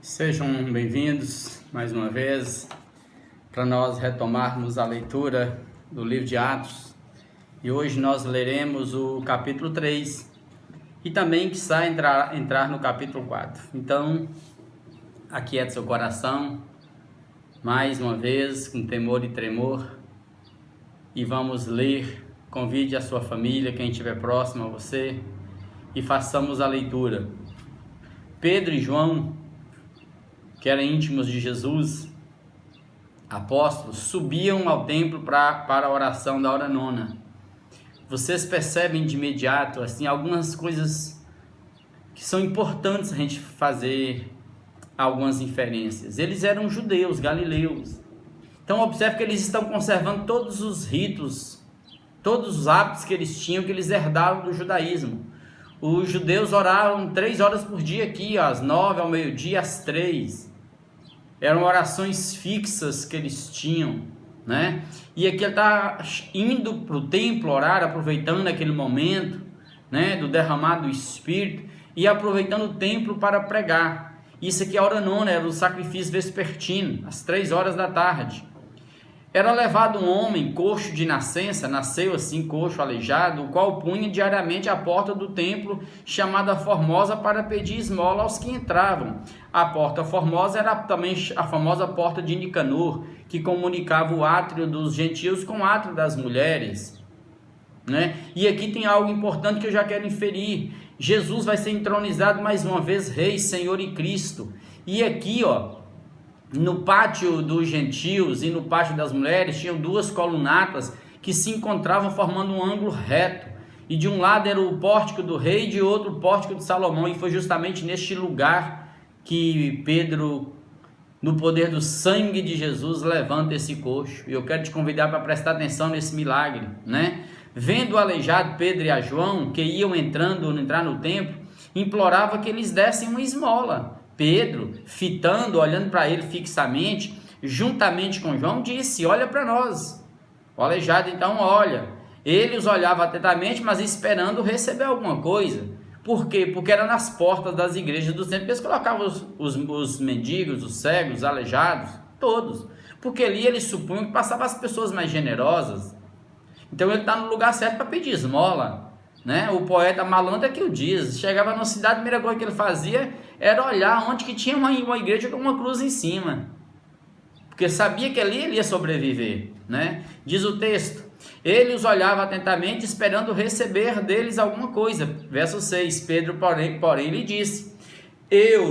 Sejam bem-vindos mais uma vez para nós retomarmos a leitura do livro de Atos. E hoje nós leremos o capítulo 3 e também quiçá entrar no capítulo 4. Então, aquiete seu coração mais uma vez com temor e tremor e vamos ler. Convide a sua família, quem estiver próximo a você, e façamos a leitura. Pedro e João, que eram íntimos de Jesus, apóstolos, subiam ao templo para a oração da hora nona. Vocês percebem de imediato assim algumas coisas que são importantes a gente fazer algumas inferências. Eles eram judeus, galileus. Então observe que eles estão conservando todos os ritos, todos os hábitos que eles tinham, que eles herdaram do judaísmo. Os judeus oravam 3 horas por dia aqui, às 9, ao meio-dia, às 3. Eram orações fixas que eles tinham, né? E aqui ele está indo para o templo orar, aproveitando aquele momento, né, do derramar do Espírito, e aproveitando o templo para pregar. Isso aqui é a hora nona, era o sacrifício vespertino, às 3 horas da tarde. Era levado um homem coxo de nascença, nasceu assim coxo, aleijado, o qual punha diariamente à porta do templo, chamada Formosa, para pedir esmola aos que entravam. A porta Formosa era também a famosa porta de Nicanor, que comunicava o átrio dos gentios com o átrio das mulheres, né? E aqui tem algo importante que eu já quero inferir. Jesus vai ser entronizado mais uma vez, Rei, Senhor e Cristo. E aqui, no pátio dos gentios e no pátio das mulheres, tinham 2 colunatas que se encontravam formando um ângulo reto. E de um lado era o pórtico do rei e de outro o pórtico de Salomão. E foi justamente neste lugar que Pedro, no poder do sangue de Jesus, levanta esse coxo. E eu quero te convidar para prestar atenção nesse milagre, né? Vendo o aleijado Pedro e a João, que iam entrar no templo, implorava que eles dessem uma esmola. Pedro, fitando, olhando para ele fixamente, juntamente com João, disse: olha para nós. O aleijado então olha. Ele os olhava atentamente, mas esperando receber alguma coisa. Por quê? Porque era nas portas das igrejas dos templos. Eles colocavam os mendigos, os cegos, os aleijados, todos. Porque ali eles supunham que passavam as pessoas mais generosas. Então ele está no lugar certo para pedir esmola, né? O poeta malandro é que o diz. Chegava numa cidade, a primeira coisa que ele fazia era olhar onde que tinha uma igreja com uma cruz em cima, porque sabia que ali ele ia sobreviver, né? Diz o texto: ele os olhava atentamente, esperando receber deles alguma coisa. Verso 6, Pedro porém lhe disse: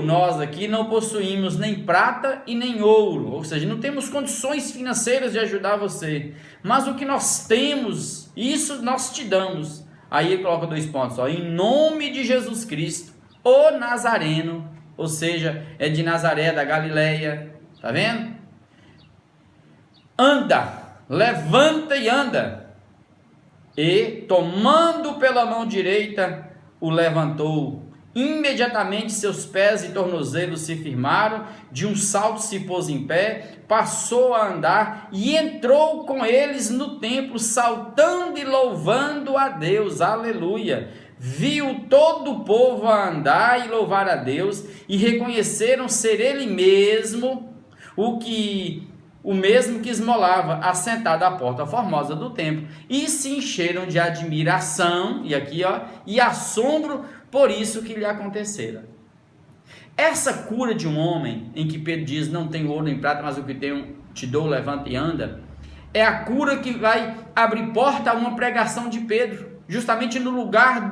nós aqui não possuímos nem prata e nem ouro, ou seja, não temos condições financeiras de ajudar você, mas o que nós temos, isso nós te damos. Aí ele coloca 2 pontos, em nome de Jesus Cristo, o Nazareno, ou seja, é de Nazaré, da Galileia, tá vendo? Anda, levanta e anda. E, tomando pela mão direita, o levantou. Imediatamente seus pés e tornozelos se firmaram, de um salto se pôs em pé, passou a andar e entrou com eles no templo, saltando e louvando a Deus. Aleluia! Viu todo o povo a andar e louvar a Deus, e reconheceram ser ele mesmo o mesmo que esmolava, assentado à porta formosa do templo, e se encheram de admiração, e aqui e assombro por isso que lhe acontecera. Essa cura de um homem, em que Pedro diz: não tem ouro nem prata, mas o que tenho te dou, levanta e anda, é a cura que vai abrir porta a uma pregação de Pedro, justamente no lugar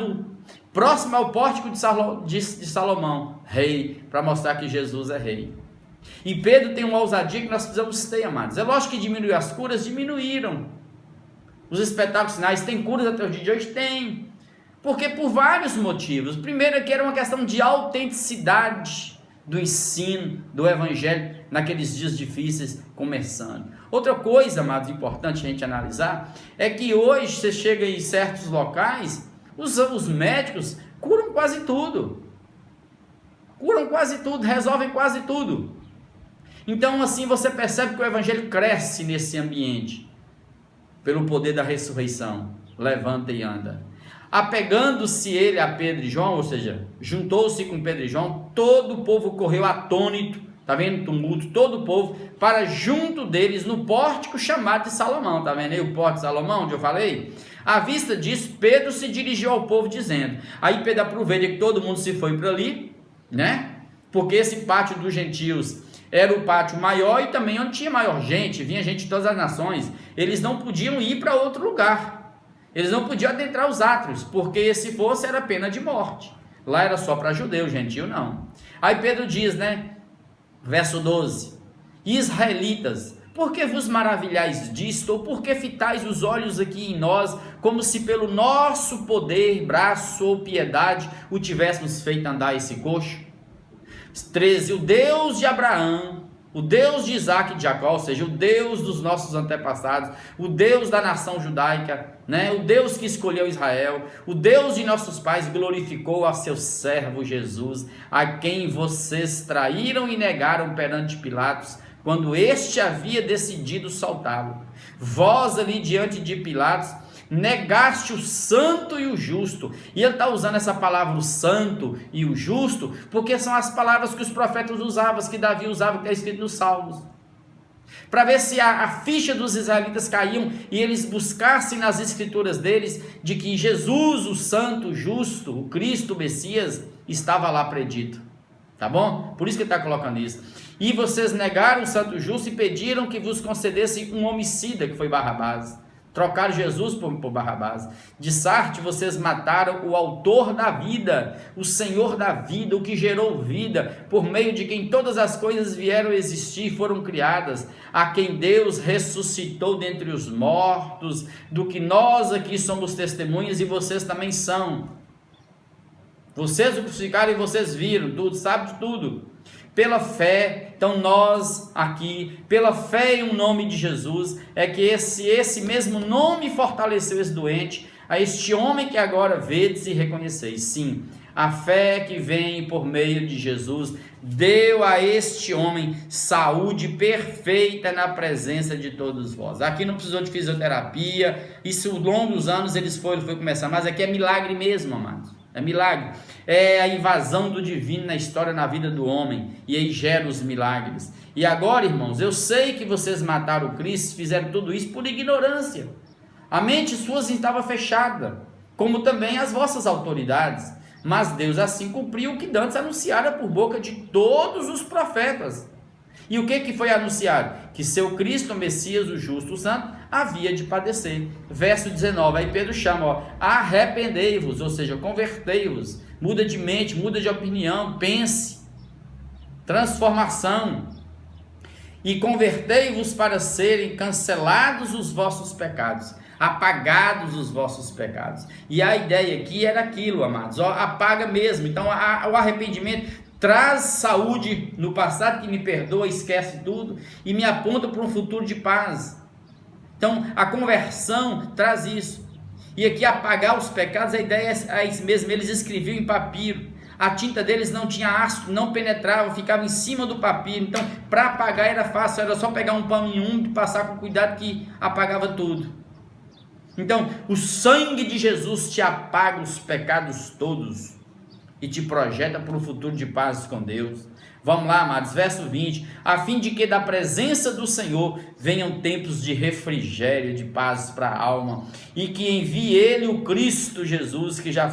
próximo ao pórtico de Salomão, rei, para mostrar que Jesus é rei. E Pedro tem uma ousadia que nós precisamos ter, amados. É lógico que diminuiu as curas, diminuíram. Os espetáculos sinais, tem curas até o dia de hoje? Tem. Porque por vários motivos. Primeiro é que era uma questão de autenticidade do ensino, do evangelho, naqueles dias difíceis começando. Outra coisa, amados, importante a gente analisar, é que hoje você chega em certos locais, os médicos curam quase tudo. Curam quase tudo, resolvem quase tudo. Então assim você percebe que o evangelho cresce nesse ambiente, pelo poder da ressurreição. Levanta e anda. Apegando-se ele a Pedro e João, ou seja, juntou-se com Pedro e João, todo o povo correu atônito, tá vendo? Tumulto, todo o povo, para junto deles no pórtico chamado de Salomão, tá vendo aí o pórtico de Salomão, onde eu falei? À vista disso, Pedro se dirigiu ao povo dizendo, aí Pedro aproveita que todo mundo se foi para ali, né? Porque esse pátio dos gentios era o pátio maior e também onde tinha maior gente, vinha gente de todas as nações, eles não podiam ir para outro lugar, eles não podiam adentrar os átrios, porque se fosse era pena de morte, lá era só para judeu, gentio não. Aí Pedro diz, né, verso 12, israelitas, por que vos maravilhais disto, ou por que fitais os olhos aqui em nós, como se pelo nosso poder, braço ou piedade, o tivéssemos feito andar esse coxo? 13, o Deus de Abraão, o Deus de Isaac e de Jacó, ou seja, o Deus dos nossos antepassados, o Deus da nação judaica, né? O Deus que escolheu Israel, o Deus de nossos pais glorificou a seu servo Jesus, a quem vocês traíram e negaram perante Pilatos, quando este havia decidido soltá-lo. Vós ali diante de Pilatos, negaste o santo e o justo, e ele está usando essa palavra, o santo e o justo, porque são as palavras que os profetas usavam, que Davi usava, que está escrito nos Salmos, para ver se a ficha dos israelitas caíam, e eles buscassem nas escrituras deles, de que Jesus, o santo, o justo, o Cristo, o Messias, estava lá predito, tá bom? Por isso que ele está colocando isso. E vocês negaram o santo e o justo, e pediram que vos concedesse um homicida, que foi Barrabás. Trocaram Jesus por Barrabás. De Sarte vocês mataram o autor da vida, o Senhor da vida, o que gerou vida, por meio de quem todas as coisas vieram a existir e foram criadas, a quem Deus ressuscitou dentre os mortos, do que nós aqui somos testemunhas e vocês também são. Vocês o crucificaram e vocês viram tudo, sabem de tudo. Pela fé, então nós aqui, pela fé em o nome de Jesus, é que esse mesmo nome fortaleceu esse doente, a este homem que agora vedes e reconheceis. Sim, a fé que vem por meio de Jesus deu a este homem saúde perfeita na presença de todos vós. Aqui não precisou de fisioterapia, isso ao longo dos anos eles foram começar, mas aqui é milagre mesmo, amados. É milagre, é a invasão do divino na história, na vida do homem, e aí gera os milagres. E agora, irmãos, eu sei que vocês mataram o Cristo, fizeram tudo isso por ignorância, a mente sua estava fechada, como também as vossas autoridades, mas Deus assim cumpriu o que dantes anunciara por boca de todos os profetas. E o que foi anunciado? Que seu Cristo, o Messias, o justo, o santo, havia de padecer. Verso 19, aí Pedro chama, arrependei-vos, ou seja, convertei-vos, muda de mente, muda de opinião, pense, transformação, e convertei-vos para serem cancelados os vossos pecados, apagados os vossos pecados. E a ideia aqui era aquilo, amados, apaga mesmo. Então o arrependimento traz saúde no passado, que me perdoa, esquece tudo, e me aponta para um futuro de paz. Então a conversão traz isso. E aqui apagar os pecados, a ideia é isso mesmo, eles escreviam em papiro, a tinta deles não tinha ácido, não penetrava, ficava em cima do papiro, então para apagar era fácil, era só pegar um pano úmido e passar com cuidado que apagava tudo. Então o sangue de Jesus te apaga os pecados todos e te projeta para um futuro de paz com Deus. Vamos lá, amados, verso 20, a fim de que da presença do Senhor venham tempos de refrigério, de paz para a alma, e que envie ele o Cristo Jesus, que já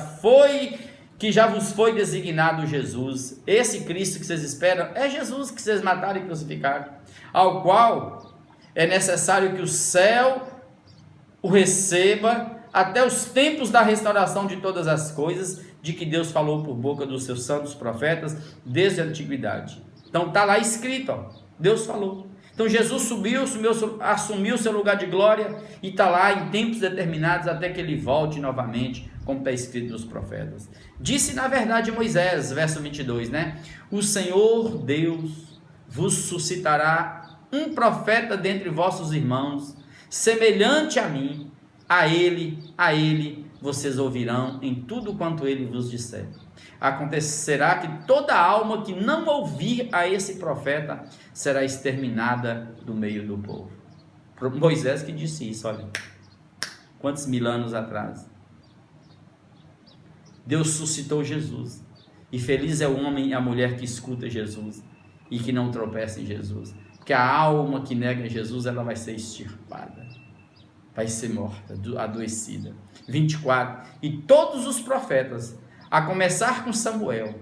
vos foi designado Jesus. Esse Cristo que vocês esperam é Jesus que vocês mataram e crucificaram, ao qual é necessário que o céu o receba até os tempos da restauração de todas as coisas, de que Deus falou por boca dos seus santos profetas desde a antiguidade. Então está lá escrito, Deus falou. Então Jesus subiu, assumiu seu lugar de glória e está lá em tempos determinados até que ele volte novamente, como está escrito nos profetas. Disse na verdade Moisés, verso 22, né? O Senhor Deus vos suscitará um profeta dentre vossos irmãos, semelhante a mim, a ele vocês ouvirão em tudo quanto ele vos disser. Acontecerá que toda alma que não ouvir a esse profeta será exterminada do meio do povo. Moisés que disse isso, olha, quantos mil anos atrás. Deus suscitou Jesus. E feliz é o homem e a mulher que escuta Jesus e que não tropeça em Jesus. Porque a alma que nega Jesus, ela vai ser extirpada, vai ser morta, adoecida. 24. E todos os profetas, a começar com Samuel,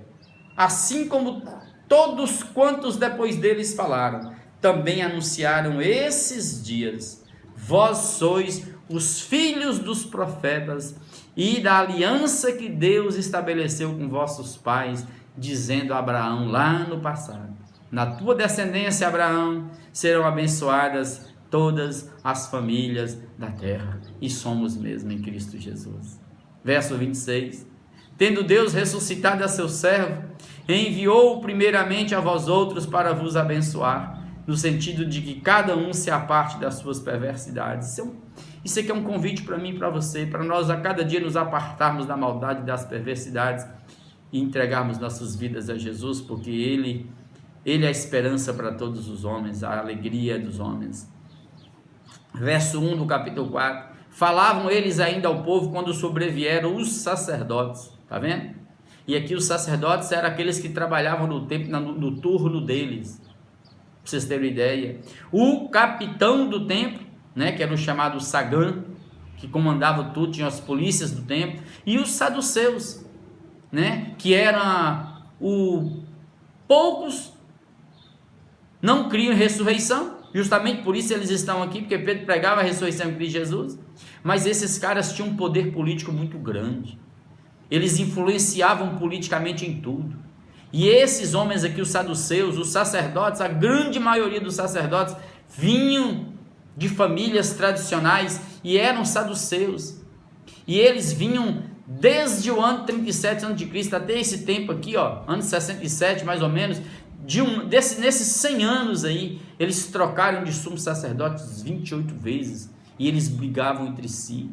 assim como todos quantos depois deles falaram, também anunciaram esses dias. Vós sois os filhos dos profetas e da aliança que Deus estabeleceu com vossos pais, dizendo a Abraão lá no passado: na tua descendência, Abraão, serão abençoadas todas as famílias da terra. E somos mesmo em Cristo Jesus. Verso 26. Tendo Deus ressuscitado a seu servo, enviou-o primeiramente a vós outros para vos abençoar, no sentido de que cada um se aparte das suas perversidades. Isso aqui é um convite para mim e para você, para nós a cada dia nos apartarmos da maldade e das perversidades e entregarmos nossas vidas a Jesus, porque Ele é a esperança para todos os homens, a alegria dos homens. Verso 1 do capítulo 4. Falavam eles ainda ao povo quando sobrevieram os sacerdotes. Está vendo? E aqui os sacerdotes eram aqueles que trabalhavam no templo, no turno deles. Para vocês terem uma ideia. O capitão do templo, né, que era o chamado Sagã, que comandava tudo, tinha as polícias do templo. E os saduceus, né, que eram poucos, não criam em ressurreição. Justamente por isso eles estão aqui, porque Pedro pregava a ressurreição em Cristo Jesus. Mas esses caras tinham um poder político muito grande. Eles influenciavam politicamente em tudo. E esses homens aqui, os saduceus, os sacerdotes, a grande maioria dos sacerdotes vinham de famílias tradicionais e eram saduceus. E eles vinham desde o ano 37 a.C. até esse tempo aqui, ano 67 mais ou menos. Nesses 100 anos aí, eles trocaram de sumos sacerdotes 28 vezes e eles brigavam entre si.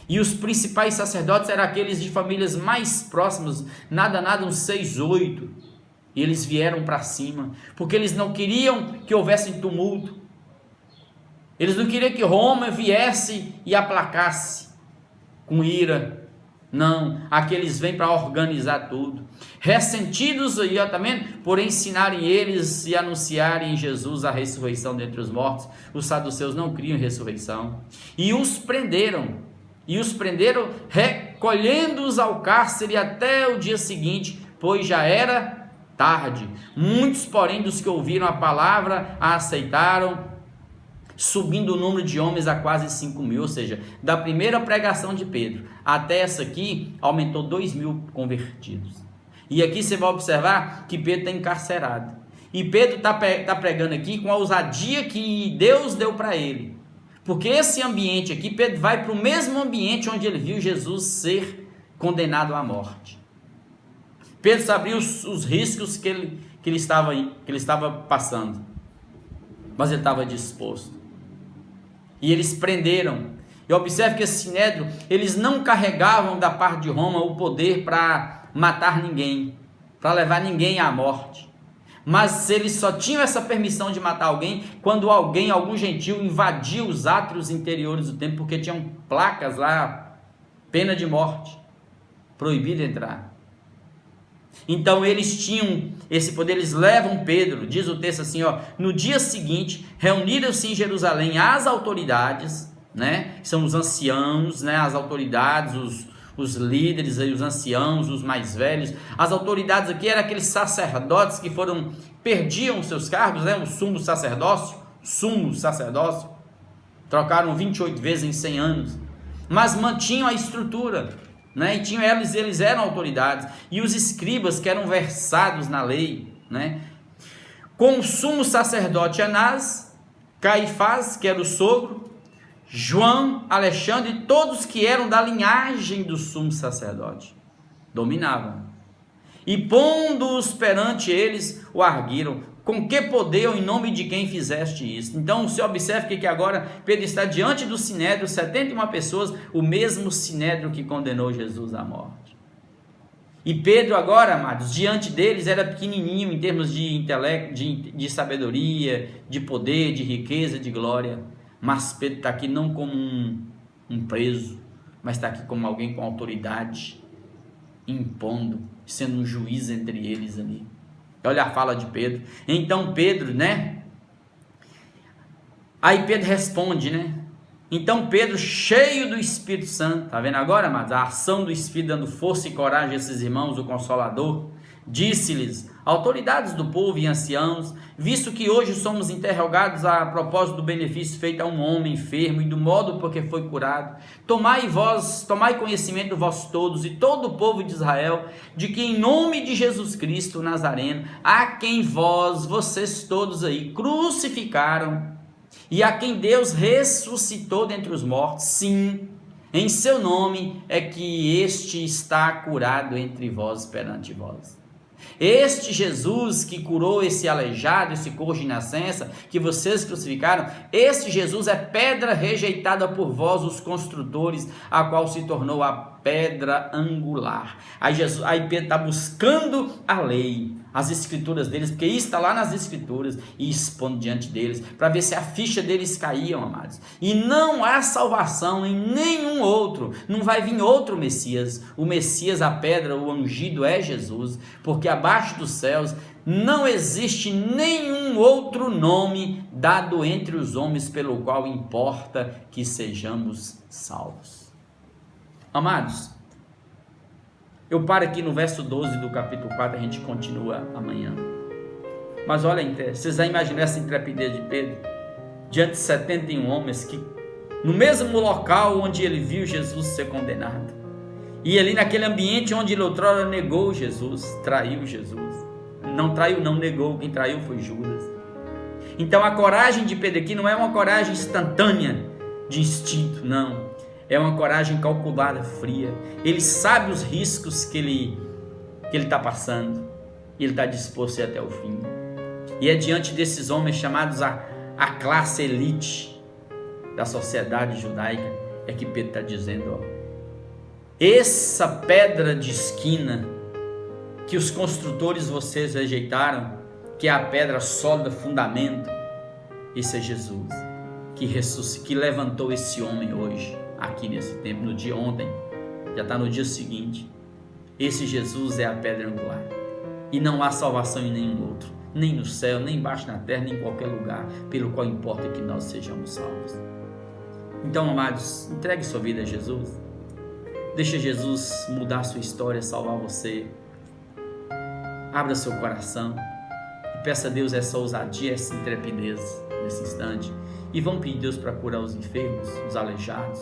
E os principais sacerdotes eram aqueles de famílias mais próximas, nada, uns 6, 8. E eles vieram para cima, porque eles não queriam que houvesse tumulto. Eles não queriam que Roma viesse e aplacasse com ira. Não, aqueles vêm para organizar tudo. Ressentidos aí, tá vendo? Por ensinarem eles e anunciarem em Jesus a ressurreição dentre os mortos. Os saduceus não criam ressurreição. E os prenderam, recolhendo-os ao cárcere até o dia seguinte, pois já era tarde. Muitos, porém, dos que ouviram a palavra a aceitaram, subindo o número de homens a quase 5.000, ou seja, da primeira pregação de Pedro até essa aqui, aumentou 2.000 convertidos. E aqui você vai observar que Pedro está encarcerado. E Pedro está pregando aqui com a ousadia que Deus deu para ele. Porque esse ambiente aqui, Pedro vai para o mesmo ambiente onde ele viu Jesus ser condenado à morte. Pedro sabia os riscos que ele estava passando, mas ele estava disposto. E eles prenderam. E observe que esse sinédrio, eles não carregavam da parte de Roma o poder para matar ninguém, para levar ninguém à morte. Mas eles só tinham essa permissão de matar alguém quando algum gentil invadia os átrios interiores do templo, porque tinham placas lá, pena de morte, proibido entrar. Então eles tinham esse poder, eles levam Pedro, diz o texto assim, no dia seguinte, reuniram-se em Jerusalém as autoridades, né, são os anciãos, né, as autoridades, os líderes, os anciãos, os mais velhos. As autoridades aqui eram aqueles sacerdotes que perdiam seus cargos, né, o sumo sacerdócio, trocaram 28 vezes em 100 anos, mas mantinham a estrutura, né, e eles eram autoridades, e os escribas que eram versados na lei, né, com o sumo sacerdote Anás, Caifás, que era o sogro, João, Alexandre e todos que eram da linhagem do sumo sacerdote, dominavam, e pondo-os perante eles, o arguiram: com que poder ou em nome de quem fizeste isso? Então você observa que agora Pedro está diante do sinédrio, 71 pessoas, o mesmo sinédrio que condenou Jesus à morte. E Pedro agora, amados, diante deles era pequenininho em termos de intelecto, de sabedoria, de poder, de riqueza, de glória. Mas Pedro está aqui não como um preso, mas está aqui como alguém com autoridade, impondo, sendo um juiz entre eles ali. Olha a fala de Pedro. Então Pedro, aí Pedro responde, Então Pedro, cheio do Espírito Santo, tá vendo agora, amados? A ação do Espírito dando força e coragem a esses irmãos, o Consolador, disse-lhes: autoridades do povo e anciãos, visto que hoje somos interrogados a propósito do benefício feito a um homem enfermo e do modo por que foi curado, tomai conhecimento vós todos e todo o povo de Israel, de que em nome de Jesus Cristo Nazareno, a quem vocês todos aí crucificaram, e a quem Deus ressuscitou dentre os mortos, sim, em seu nome é que este está curado entre vós, perante vós. Este Jesus que curou esse aleijado, esse coxo de nascença, que vocês crucificaram, este Jesus é pedra rejeitada por vós, os construtores, a qual se tornou a pedra angular. Aí Pedro está buscando a lei, as escrituras deles, porque isso está lá nas escrituras, e expondo diante deles, para ver se a ficha deles caíam, amados. E não há salvação em nenhum outro, não vai vir outro Messias. O Messias, a pedra, o ungido é Jesus, porque abaixo dos céus não existe nenhum outro nome dado entre os homens pelo qual importa que sejamos salvos. Amados, eu paro aqui no verso 12 do capítulo 4, a gente continua amanhã. Mas olha, vocês já imaginam essa intrepidez de Pedro? Diante de 71 homens que, no mesmo local onde ele viu Jesus ser condenado, e ali naquele ambiente onde ele outrora negou Jesus, traiu Jesus. Não traiu, não negou, quem traiu foi Judas. Então a coragem de Pedro aqui não é uma coragem instantânea, de instinto, não. É uma coragem calculada, fria. Ele sabe os riscos que ele está passando. E ele está disposto a ir até o fim. E é diante desses homens chamados a classe elite da sociedade judaica, é que Pedro está dizendo, essa pedra de esquina que os construtores vocês rejeitaram, que é a pedra sólida, fundamento, esse é Jesus, que levantou esse homem hoje, aqui nesse tempo, no dia ontem, já está no dia seguinte. Esse Jesus é a pedra angular, e não há salvação em nenhum outro, nem no céu, nem embaixo na terra, nem em qualquer lugar, pelo qual importa que nós sejamos salvos. Então, amados, entregue sua vida a Jesus, deixa Jesus mudar sua história, salvar você, abra seu coração, e peça a Deus essa ousadia, essa intrepidez, nesse instante, e vamos pedir a Deus para curar os enfermos, os aleijados,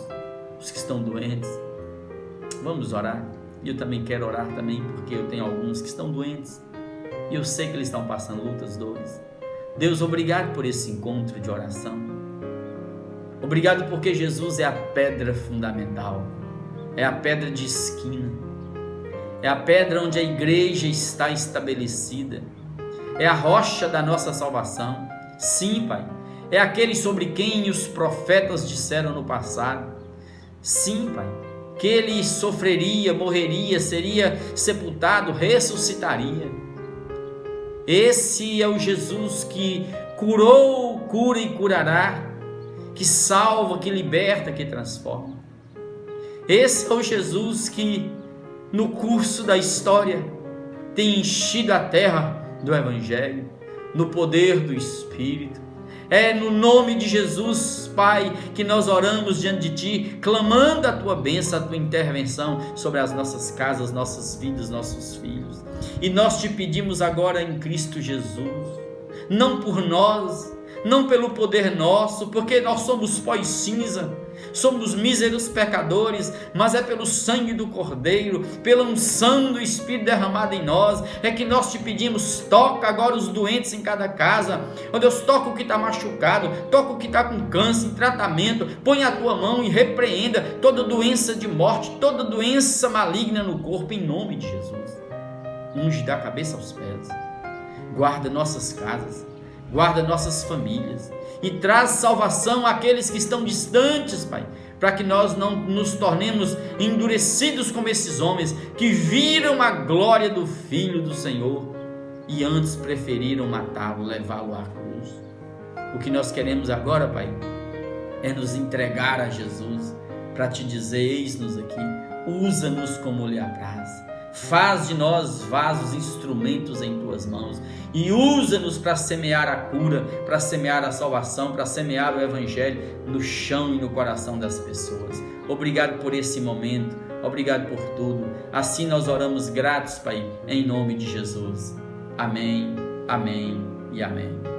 os que estão doentes. Vamos orar. E eu também quero orar também, porque eu tenho alguns que estão doentes, e eu sei que eles estão passando lutas, dores. Deus, obrigado por esse encontro de oração. Obrigado porque Jesus é a pedra fundamental, é a pedra de esquina, é a pedra onde a igreja está estabelecida, é a rocha da nossa salvação. Sim, Pai, é aquele sobre quem os profetas disseram no passado. Sim, Pai, que ele sofreria, morreria, seria sepultado, ressuscitaria. Esse é o Jesus que curou, cura e curará, que salva, que liberta, que transforma. Esse é o Jesus que, no curso da história, tem enchido a terra do Evangelho, no poder do Espírito. É no nome de Jesus, Pai, que nós oramos diante de Ti, clamando a Tua bênção, a Tua intervenção sobre as nossas casas, nossas vidas, nossos filhos. E nós Te pedimos agora em Cristo Jesus, não por nós, não pelo poder nosso, porque nós somos pó e cinza, somos míseros pecadores, mas é pelo sangue do Cordeiro, pela unção do Espírito derramado em nós, é que nós Te pedimos, toca agora os doentes em cada casa. Ó Deus, toca o que está machucado, toca o que está com câncer, em tratamento, põe a Tua mão e repreenda toda doença de morte, toda doença maligna no corpo, em nome de Jesus. Unge da cabeça aos pés, guarda nossas casas, guarda nossas famílias, e traz salvação àqueles que estão distantes, Pai, para que nós não nos tornemos endurecidos como esses homens que viram a glória do Filho do Senhor e antes preferiram matá-lo, levá-lo à cruz. O que nós queremos agora, Pai, é nos entregar a Jesus, para te dizer: eis-nos aqui, usa-nos como lhe apraz. Faz de nós vasos, instrumentos em tuas mãos, e usa-nos para semear a cura, para semear a salvação, para semear o evangelho no chão e no coração das pessoas. Obrigado por esse momento, obrigado por tudo. Assim nós oramos gratos, Pai, em nome de Jesus. Amém, amém e amém.